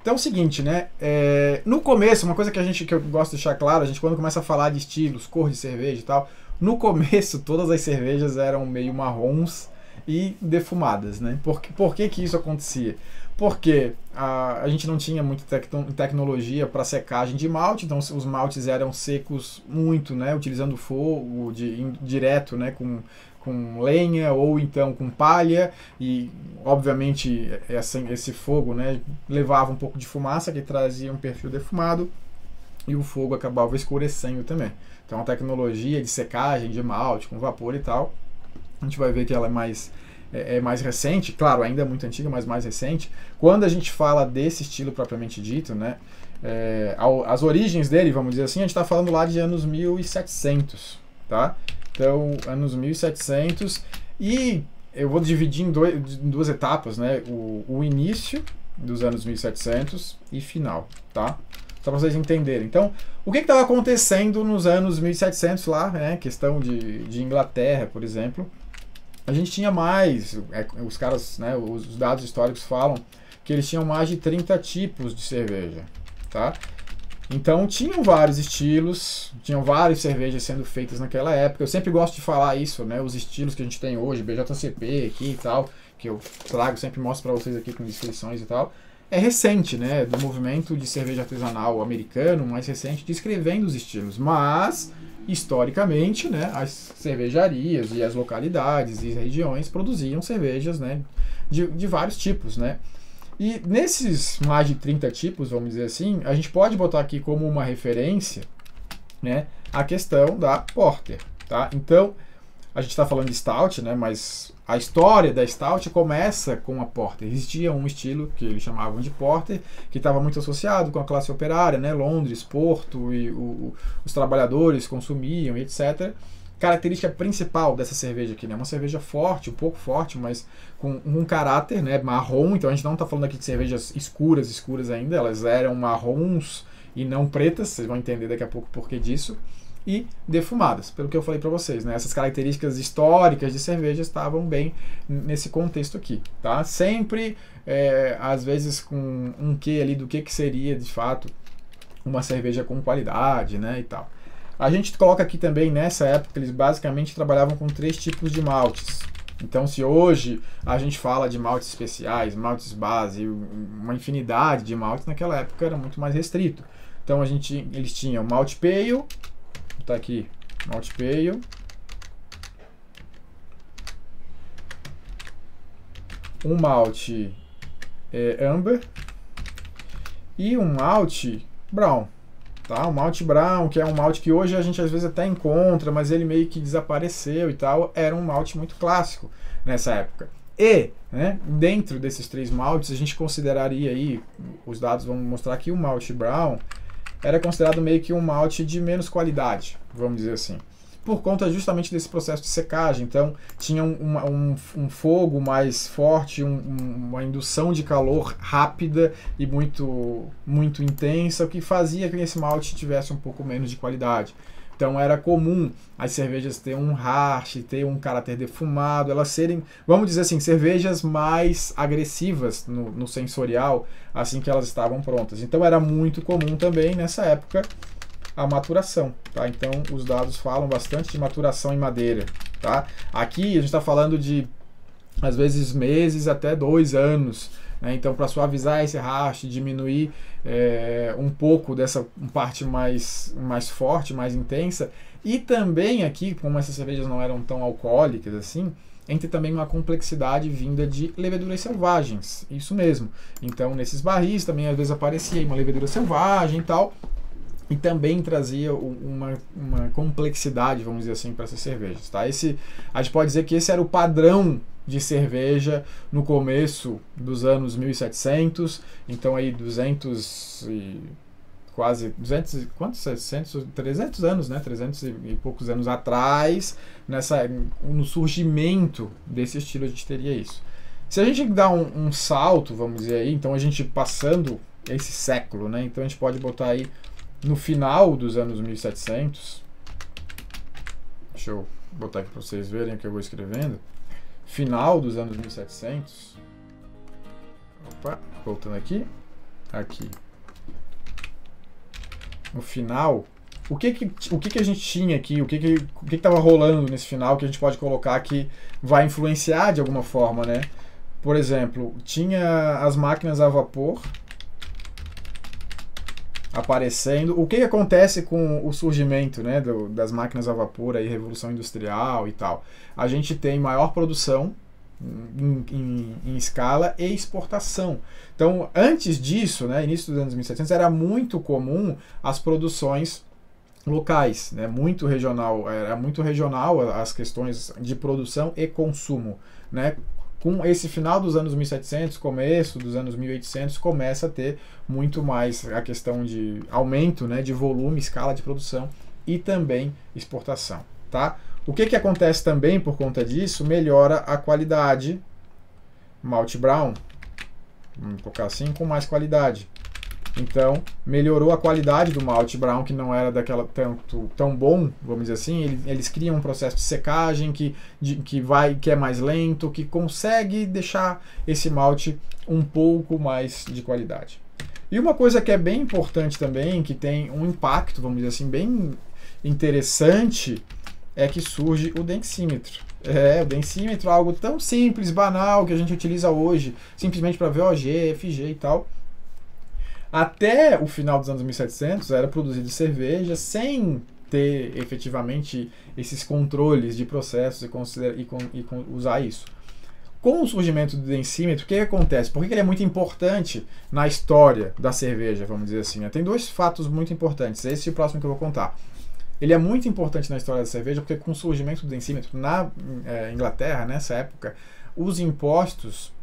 Então é o seguinte, né? No começo, uma coisa que eu gosto de deixar claro, a gente quando começa a falar de estilos, cor de cerveja e tal, no começo todas as cervejas eram meio marrons e defumadas, né? Por que isso acontecia? Porque a gente não tinha muita tecnologia para secagem de malte, então os maltes eram secos muito, né? Utilizando fogo direto, né? Com lenha ou então com palha, e obviamente esse fogo, né, levava um pouco de fumaça que trazia um perfil defumado e o fogo acabava escurecendo também. Então a tecnologia de secagem de malte com vapor e tal, a gente vai ver que ela é mais recente, claro, ainda é muito antiga, mas mais recente. Quando a gente fala desse estilo propriamente dito, né, as origens dele, vamos dizer assim, a gente está falando lá de anos 1700, tá? Então, anos 1700, e eu vou dividir em duas etapas, né? O início dos anos 1700 e final, tá? Só para vocês entenderem. Então, o que estava acontecendo nos anos 1700 lá, né? Questão de Inglaterra, por exemplo. A gente tinha mais, os caras, né? Os dados históricos falam que eles tinham mais de 30 tipos de cerveja, tá? Então tinham vários estilos, tinham várias cervejas sendo feitas naquela época. Eu sempre gosto de falar isso, né? Os estilos que a gente tem hoje, BJCP aqui e tal, que eu trago, sempre mostro para vocês aqui com descrições e tal. É recente, né? Do movimento de cerveja artesanal americano, mais recente, descrevendo os estilos. Mas, historicamente, né? As cervejarias e as localidades e regiões produziam cervejas, né? De vários tipos, né? E nesses mais de 30 tipos, vamos dizer assim, a gente pode botar aqui como uma referência, né, a questão da Porter, tá? Então, a gente está falando de Stout, né, mas a história da Stout começa com a Porter. Existia um estilo que eles chamavam de Porter, que estava muito associado com a classe operária, né, Londres, Porto, e os trabalhadores consumiam, etc. Característica principal dessa cerveja aqui, né? Uma cerveja forte, um pouco forte, mas com um caráter, né, marrom. Então a gente não está falando aqui de cervejas escuras ainda, elas eram marrons e não pretas, vocês vão entender daqui a pouco o porquê disso. E defumadas, pelo que eu falei para vocês, né? Essas características históricas de cerveja estavam bem nesse contexto aqui, tá? Sempre, às vezes, com um quê ali do que seria, de fato, uma cerveja com qualidade, né, e tal. A gente coloca aqui também, nessa época, eles basicamente trabalhavam com 3 tipos de maltes. Então, se hoje a gente fala de maltes especiais, maltes base, uma infinidade de maltes, naquela época era muito mais restrito. Então, eles tinham malte pale, vou botar aqui, malte pale, um malte amber e um malte brown. Tá? O malte brown, que é um malte que hoje a gente às vezes até encontra, mas ele meio que desapareceu e tal, era um malte muito clássico nessa época. E, né, dentro desses 3 maltes, a gente consideraria aí, os dados vão mostrar que o malte brown era considerado meio que um malte de menos qualidade, vamos dizer assim, por conta justamente desse processo de secagem. Então tinha um fogo mais forte, uma indução de calor rápida e muito intensa, o que fazia que esse malte tivesse um pouco menos de qualidade. Então era comum as cervejas ter um hash, ter um caráter defumado, elas serem, vamos dizer assim, cervejas mais agressivas no sensorial, assim que elas estavam prontas. Então era muito comum também nessa época a maturação, tá? Então os dados falam bastante de maturação em madeira, tá? Aqui a gente está falando de às vezes meses até 2 anos, né? Então para suavizar esse hash, diminuir um pouco dessa parte mais forte, mais intensa, e também aqui, como essas cervejas não eram tão alcoólicas assim, entre também uma complexidade vinda de leveduras selvagens, isso mesmo. Então nesses barris também às vezes aparecia uma levedura selvagem e tal, e também trazia uma complexidade, vamos dizer assim, para essas cervejas. Tá? A gente pode dizer que esse era o padrão de cerveja no começo dos anos 1700, então aí 200 e quase 200, quantos? 300 anos, né? 300 e poucos anos atrás, no surgimento desse estilo a gente teria isso. Se a gente dá um salto, vamos dizer aí, então a gente passando esse século, né? Então a gente pode botar aí no final dos anos 1700, deixa eu botar aqui para vocês verem o que eu vou escrevendo, final dos anos 1700, opa, voltando aqui, aqui no final, o que a gente tinha aqui, o que estava rolando nesse final que a gente pode colocar que vai influenciar de alguma forma, né? Por exemplo, tinha as máquinas a vapor aparecendo. O que acontece com o surgimento, né, das máquinas a vapor, aí, Revolução Industrial e tal? A gente tem maior produção em escala e exportação. Então, antes disso, né, início dos anos 1700, era muito comum as produções locais, né, muito regional, era muito regional as questões de produção e consumo, né? Com esse final dos anos 1700, começo dos anos 1800, começa a ter muito mais a questão de aumento, né, de volume, escala de produção e também exportação, tá? O que acontece também por conta disso? Melhora a qualidade, malte brown, vamos colocar assim, com mais qualidade. Então, melhorou a qualidade do malte brown, que não era tão bom, vamos dizer assim. Eles criam um processo de secagem que é mais lento, que consegue deixar esse malte um pouco mais de qualidade. E uma coisa que é bem importante também, que tem um impacto, vamos dizer assim, bem interessante, é que surge o densímetro. O densímetro é algo tão simples, banal, que a gente utiliza hoje, simplesmente para VOG, FG e tal. Até o final dos anos 1700 era produzido cerveja sem ter efetivamente esses controles de processos e usar isso. Com o surgimento do densímetro, o que acontece? Por que ele é muito importante na história da cerveja, vamos dizer assim? Tem dois fatos muito importantes, esse é o próximo que eu vou contar. Ele é muito importante na história da cerveja porque com o surgimento do densímetro na Inglaterra, nessa época, os impostos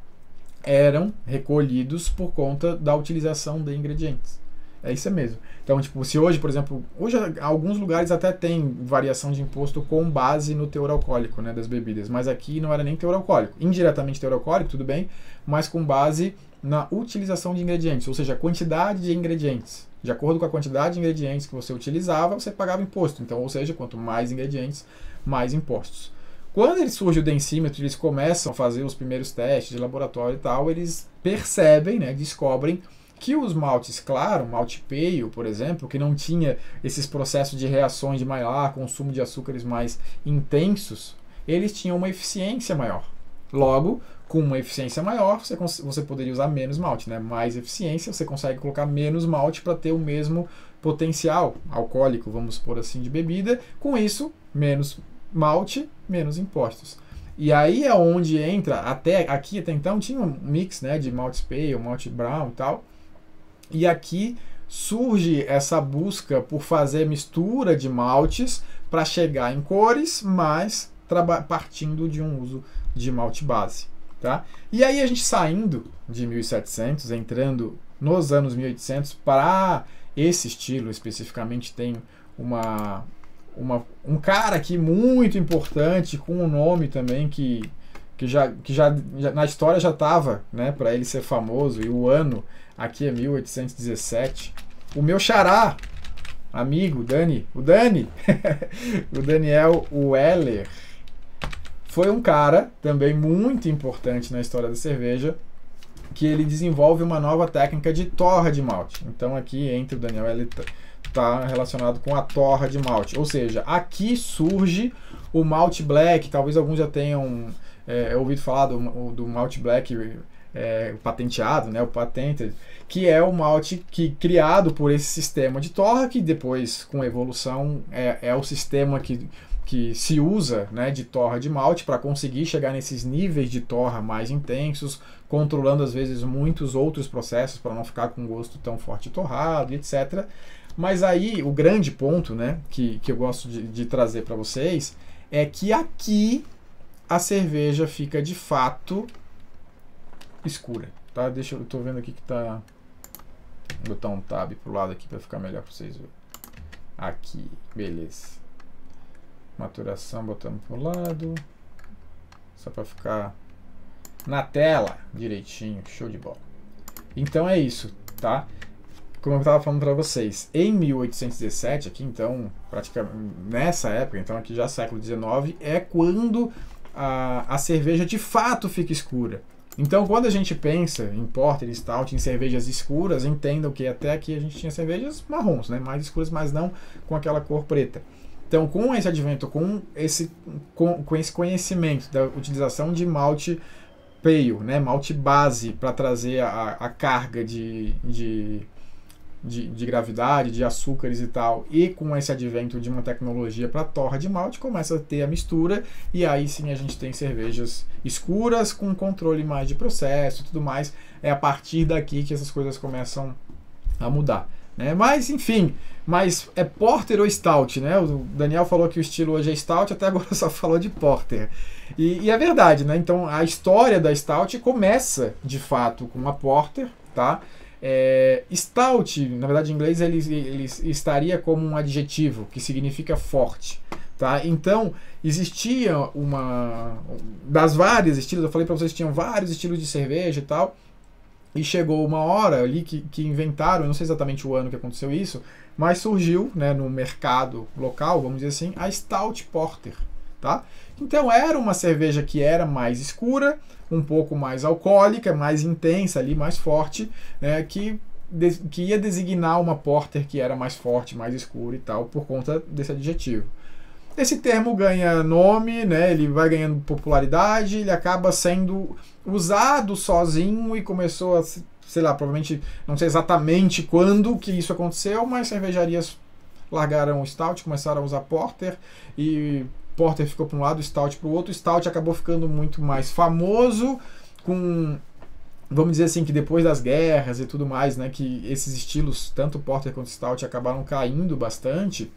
eram recolhidos por conta da utilização de ingredientes. É isso mesmo. Então, tipo, se hoje, por exemplo, hoje alguns lugares até tem variação de imposto com base no teor alcoólico, né, das bebidas, mas aqui não era nem teor alcoólico. Indiretamente teor alcoólico, tudo bem, mas com base na utilização de ingredientes, ou seja, a quantidade de ingredientes. De acordo com a quantidade de ingredientes que você utilizava, você pagava imposto. Então, ou seja, quanto mais ingredientes, mais impostos. Quando surge o densímetro, eles começam a fazer os primeiros testes de laboratório e tal, eles percebem, né, descobrem que os maltes claro, malte pale, por exemplo, que não tinha esses processos de reações de Maillard, consumo de açúcares mais intensos, eles tinham uma eficiência maior. Logo, com uma eficiência maior, você poderia usar menos malte, né? Mais eficiência, você consegue colocar menos malte para ter o mesmo potencial alcoólico, vamos por assim, de bebida. Com isso, menos malte, menos impostos. E aí é onde entra, até então tinha um mix, né, de malte pale, malte brown e tal. E aqui surge essa busca por fazer mistura de maltes para chegar em cores, mas partindo de um uso de malte base. Tá? E aí a gente saindo de 1700, entrando nos anos 1800, para esse estilo especificamente tem um cara aqui muito importante, com um nome também que já na história já estava, né, para ele ser famoso, e o ano aqui é 1817. O meu xará, amigo, o Dani, o Daniel Weller, foi um cara também muito importante na história da cerveja, que ele desenvolve uma nova técnica de torra de malte. Então aqui entre o Daniel, ele está relacionado com a torra de malte. Ou seja, aqui surge o malte black. Talvez alguns já tenham ouvido falar do malte black patenteado, né, o patented, que é o malte criado por esse sistema de torra, que depois, com evolução, é o sistema que se usa, né, de torra de malte para conseguir chegar nesses níveis de torra mais intensos, controlando às vezes muitos outros processos para não ficar com gosto tão forte torrado, etc. Mas aí o grande ponto, né, que eu gosto de trazer para vocês é que aqui a cerveja fica de fato escura, tá? Eu tô vendo aqui que tá, vou botar um tab pro lado aqui para ficar melhor para vocês verem. Aqui, beleza. Maturação botamos pro lado, só para ficar na tela direitinho, show de bola. Então é isso, tá? Como eu estava falando para vocês, em 1817 aqui, então praticamente nessa época, então aqui já século XIX, é quando a cerveja de fato fica escura. Então, quando a gente pensa em porter, em stout, em cervejas escuras, entendam que até aqui a gente tinha cervejas marrons, né, mais escuras, mas não com aquela cor preta. Então, com esse advento, com esse conhecimento da utilização de malte pale, né, malte base, para trazer a carga de gravidade, de açúcares e tal, e com esse advento de uma tecnologia para torra de malte, começa a ter a mistura, e aí sim a gente tem cervejas escuras com controle mais de processo e tudo mais. É a partir daqui que essas coisas começam a mudar, né? Mas enfim, mas é porter ou stout, né? O Daniel falou que o estilo hoje é stout, até agora só falou de porter. E é verdade, né? Então a história da stout começa de fato com a porter, tá? Stout, na verdade em inglês ele estaria como um adjetivo que significa forte, tá? Então existia das vários estilos, eu falei para vocês que tinham vários estilos de cerveja e tal, e chegou uma hora ali que inventaram, eu não sei exatamente o ano que aconteceu isso, mas surgiu, né, no mercado local, vamos dizer assim, a Stout Porter, tá? Então era uma cerveja que era mais escura, um pouco mais alcoólica, mais intensa ali, mais forte, né, que ia designar uma porter que era mais forte, mais escura e tal, por conta desse adjetivo. Esse termo ganha nome, né, ele vai ganhando popularidade, ele acaba sendo usado sozinho e começou a, sei lá, provavelmente, não sei exatamente quando que isso aconteceu, mas cervejarias largaram o Stout, começaram a usar Porter, e Porter ficou para um lado, Stout para o outro. Stout acabou ficando muito mais famoso, vamos dizer assim, que depois das guerras e tudo mais, né, que esses estilos, tanto Porter quanto Stout, acabaram caindo bastante.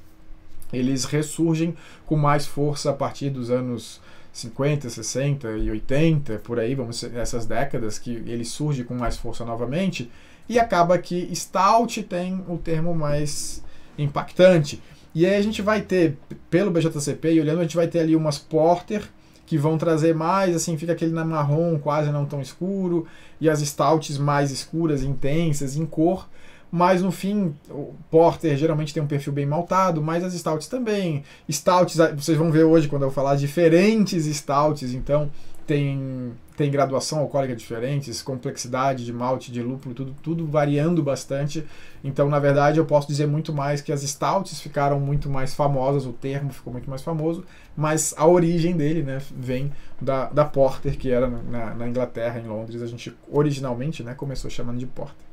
Eles ressurgem com mais força a partir dos anos 50, 60 e 80, por aí, essas décadas que ele surge com mais força novamente, e acaba que Stout tem o termo mais impactante. E aí a gente vai ter, pelo BJCP, e olhando, a gente vai ter ali umas Porter, que vão trazer mais, assim, fica aquele marrom quase não tão escuro, e as Stouts mais escuras, intensas, em cor, mas no fim, o Porter geralmente tem um perfil bem maltado, mas as Stouts também. Stouts, vocês vão ver hoje quando eu falar diferentes Stouts, então tem graduação alcoólica diferentes, complexidade de malte, de lúpulo, tudo variando bastante. Então, na verdade, eu posso dizer muito mais que as Stouts ficaram muito mais famosas, o termo ficou muito mais famoso, mas a origem dele, né, vem da Porter, que era na Inglaterra, em Londres. A gente originalmente, né, começou chamando de Porter.